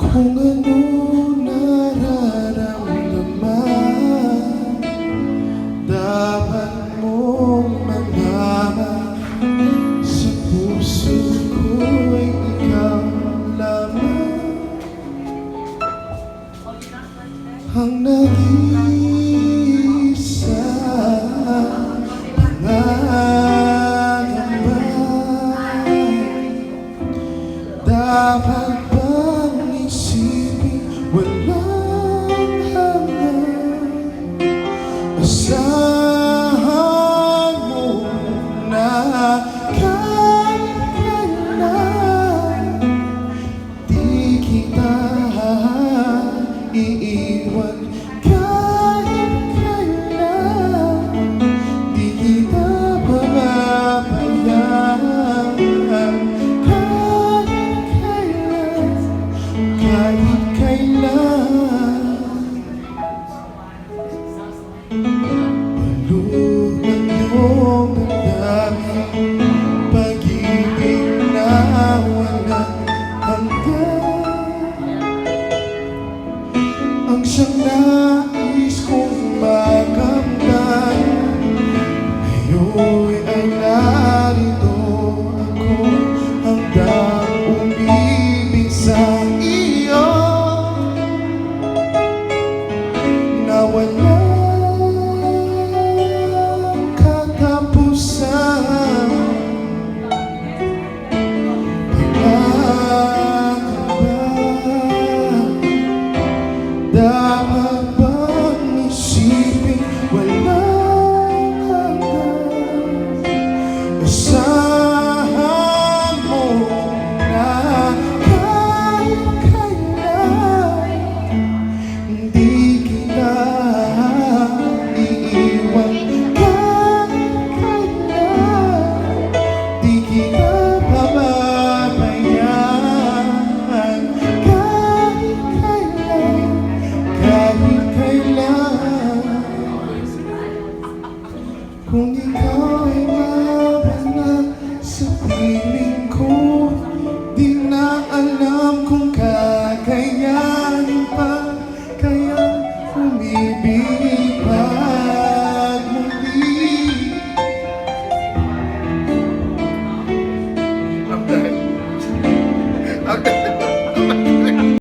Kung ano nararamdaman, dapat mong malaman. Sa puso ko'y ikaw lamang ang nag-iisa pangangamba. Dapat bang isipin walang hanggan? Asahan mo na kahit kailan di kita iiwan. Kahit kailan di kita pababayaan. Kahit kailan balog ang iyong damdamin, pag-ibig na walang hanggan, ang siyang nais kong makamtan. Ngayon ay narito ako, hanggang umibig sa iyo na walang katapusan. Dapat bang isipin walang hanggan? Asahan mo na kahit kailan hindi kita iiwan. Kahit kailan di kita pababayaan. Kahit kailan, kung ikaw ay mawala sa piling ko, di na alam kung kakayanin pa kaya umibig.